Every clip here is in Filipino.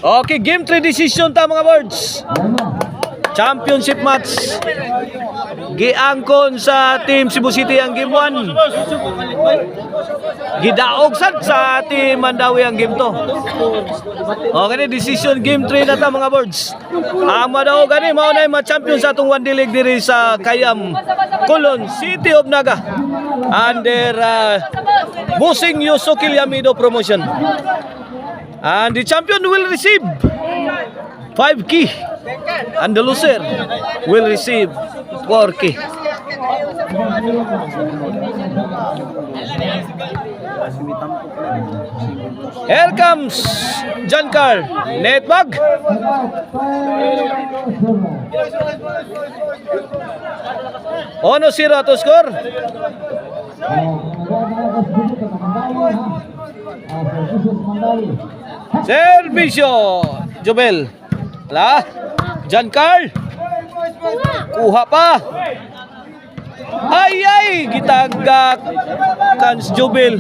Okay, game 3 decision ta mga birds. Championship match. Giangkon sa Team Cebu City ang game 1. Gidaog sad sa Team Mandawi ang game 2. Okay, decision game 3 na ta mga birds. Ang madaog ani mao na ma-champion sa atong one league diri sa Kayam, Colon, City of Naga. Under Busing Yusuki Yamido promotion. And the champion will receive 5 key. And the loser will receive 4 key. Here comes John Carl. Net bag. Ono 0 to score. Servisyo Jobel. Lah, John Carl. Kuha pa. Ay, gitagak Kans Jobel.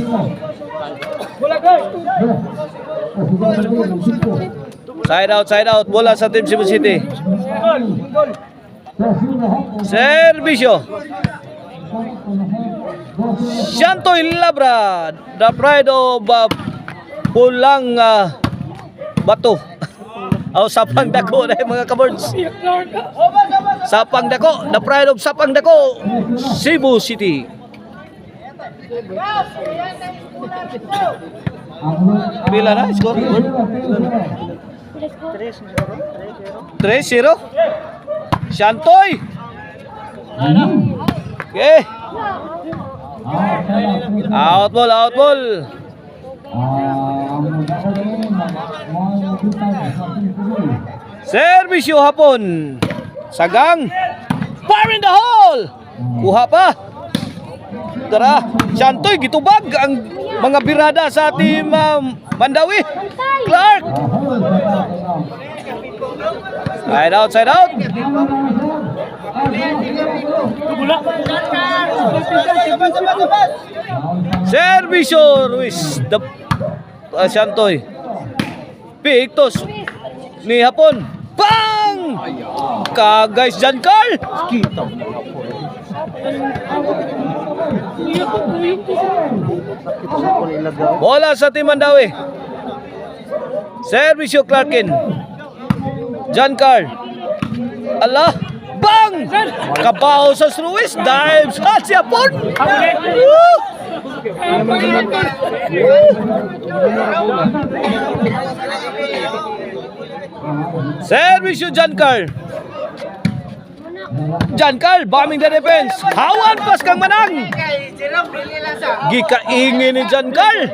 Side out. Bola sa Team Cebu City. Servisyo. Shantoy Labra, the pride of Pulang Bato. O Sapang Dako na mga kabords. Sapang Dako, the pride of Sapang Dako, Cebu City. Pila na score? 3-0. Shantoy. Okay. Out ball. Servisyo hapon. Sagang. Fire in the hole. Kuha pa. Tara, Shantoy gitubag ang mga birada sa Team Mandawi. Clark. Side out. Servisyo Ruiz. Shantoy. Pictos ni hapon. Bang! Guys, John Carl. Bola sa Team Mandawi. Servisyo Clarkin. John Carl. Allah. Bang! Kabaho sa Ruiz. Dive sa Hapon. Servisyo John Carl. Bombing the defense. Hawan pas kang manang. Gikaingin ni John Carl.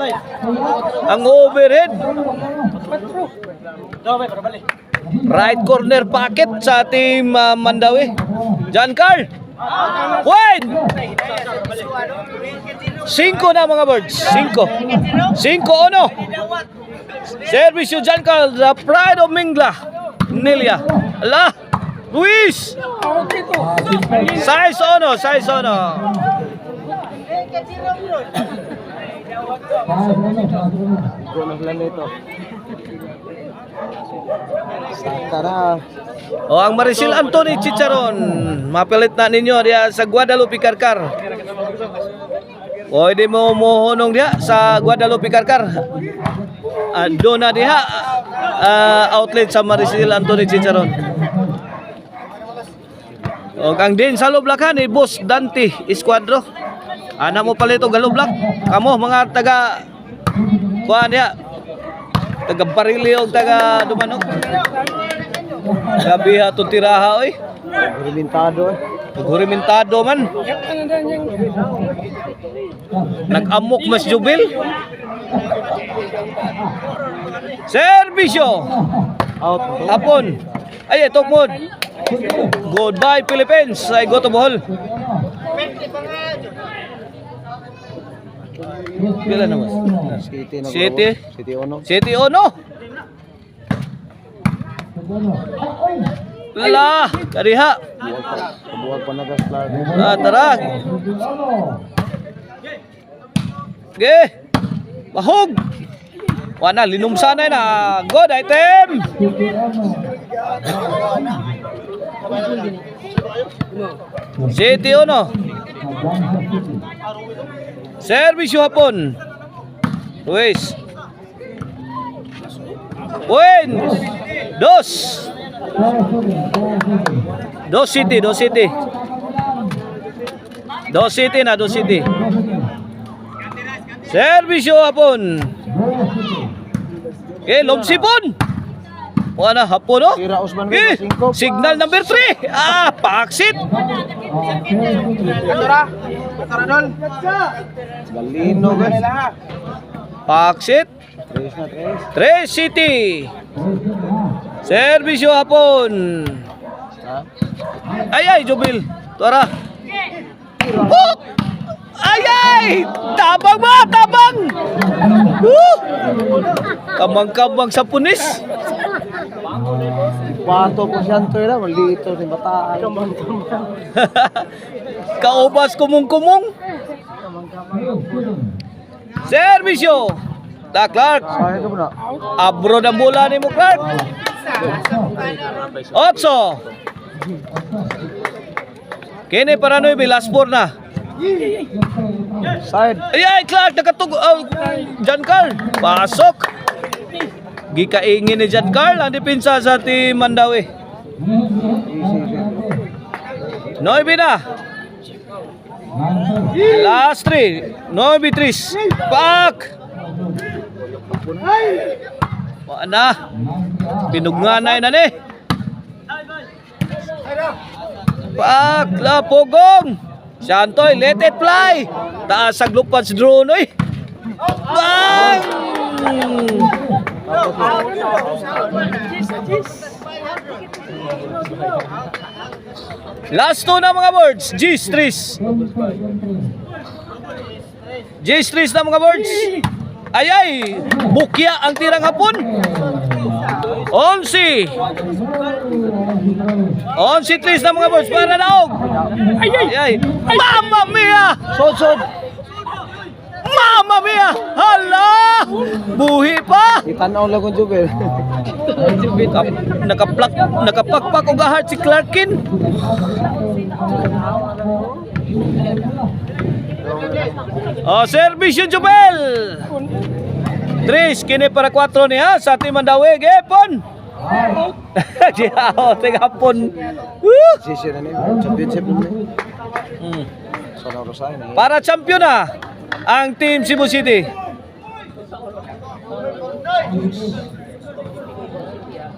Ang overhead. Right corner pocket sa Team Mandawi. John Carl. Wait! 5 na mga birds. 5-0. Servisyo John Carl, the pride of Mingla. Nelia. Allah. Luis. Size ono. O ang Maricel Anthony Chicharon, mapilit na ninyo diya sa Guadalupe Karkar. Pwede mo mohonong diya sa Guadalupe Karkar. Doon na diya outlet sa Maricel Anthony Chicharon. O kang din sa Lublakan ni Boss Dante Escuadro. Ana mo pala ito Galublak. Kamo mga taga kuan diya. Taga Barili o taga Dumanok. Gabi ha to tiraha oy. Gurimentado man. Nag-amok mas Jubil. Servisyo. Out. Hapon. Ay ito mo. Goodbye Philippines. I go to Bohol. Pila na mas? City Ono. Lala, kariha. Tara. Ge. Bahog. Wala, linumsanay na. Good item. City 1. Servisyo hapon. Ruiz. Win. 2. 2 City. 2 City na, 2 City. Servisyo hapon. Okay, Lomsipon. Wala hapon, no? Signal number 3. Paksit. Galino, guys. Paksit. 3 City. Servisyo hapon. Ay, Jubil. Tuara. Oh! Ay! Tabang ba? Tabang! Kamang-kamang sa punis. Pato po siya ito na, malito ni bataan. Kaubas kumong-kumong. Servisyo. Ta Clark. Sayang ka mo na. Abro ng bola ni mo, Clark. 8. Kini para no last 4 na. Side. Ay, Clark, nakatug... John Carl, pasok. Gikaingin ni John Carl ang depensa sa Team Mandawi. 9 na. Last 3. 9-3. Pak! Wala. Pinugnganay na ni. Pak! La, pogong! Santoy, let it fly! Taas sa glupan si drone, oy! Bang! Last 2 na mga birds. G-Streets. G-Streets na mga birds. Ay! Bukya ang tirang hapon. 11. 11-3 na mga birds. Para naog. Ay! Mamma mia! Sod. Mamma mia! Hala! Buhi pa! Itanaw lang kong Jubel. Nakapakpak o gahart si Clarkin. Servisyo Jubel. Tris, kini para 4 niya sa Team Mandawi. Gepon! Diyaw, tingapon. Sisi na niya. Championship na niya. Sana Rosario na. Para champion na ang Team Cebu City.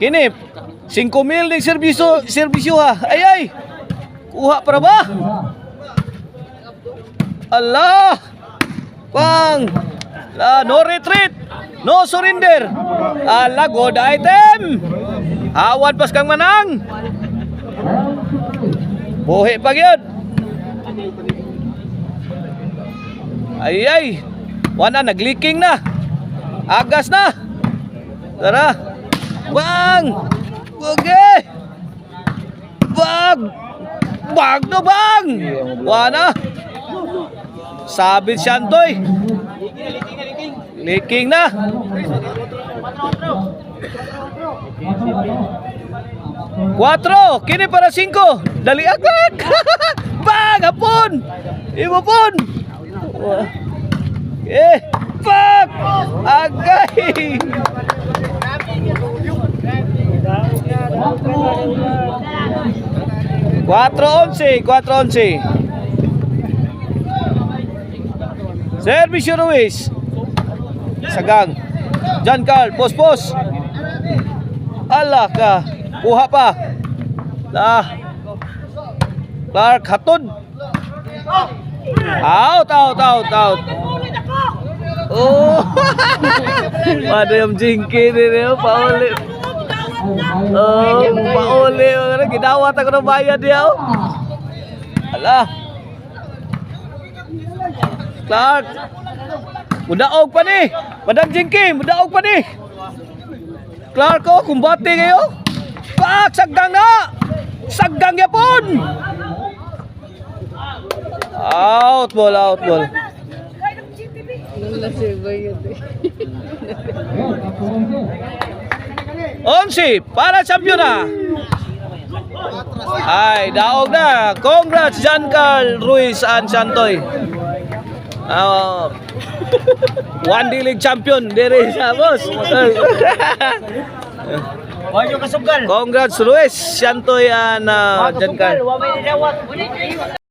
Kinip, 5,000 ng serbisyo ha. Ay! Kuha para ba? Allah! Pang! No retreat! No surrender! Allah, good item! Awan pas kang manang! Buhi pa gyud. Ay! Wala, nag-leaking na! Agas na! Tara! Bang! Okay! Bang! Bang no bang! Wala! Sabit Shantoy! Leaking na! Cuatro! Kini para 5! Dali agad! Bang! Hapon! Imupon! Bang! Agay! Cuatro 11. Servisyo Ruiz. Sagang. John Carl, pos. Allah ka. Kuha pa. Clark hatod. Out. Oh. Ada yung jingki din pauli. Pauli. Gidawat ako ng bayad niya. Allah. Clark. Mudaog pa ni. Madam Jingki, mudaog pa ni. Clark ko, kumbate kayo. Pak, sagdang na. Sagdang yapon. Out ball. 11 para champion na. Ay, daog na. Congrats Giancarl Ruiz and Santoy. One D-League champion diri sa boss. Congrats Ruiz, Santoy and Giancarl.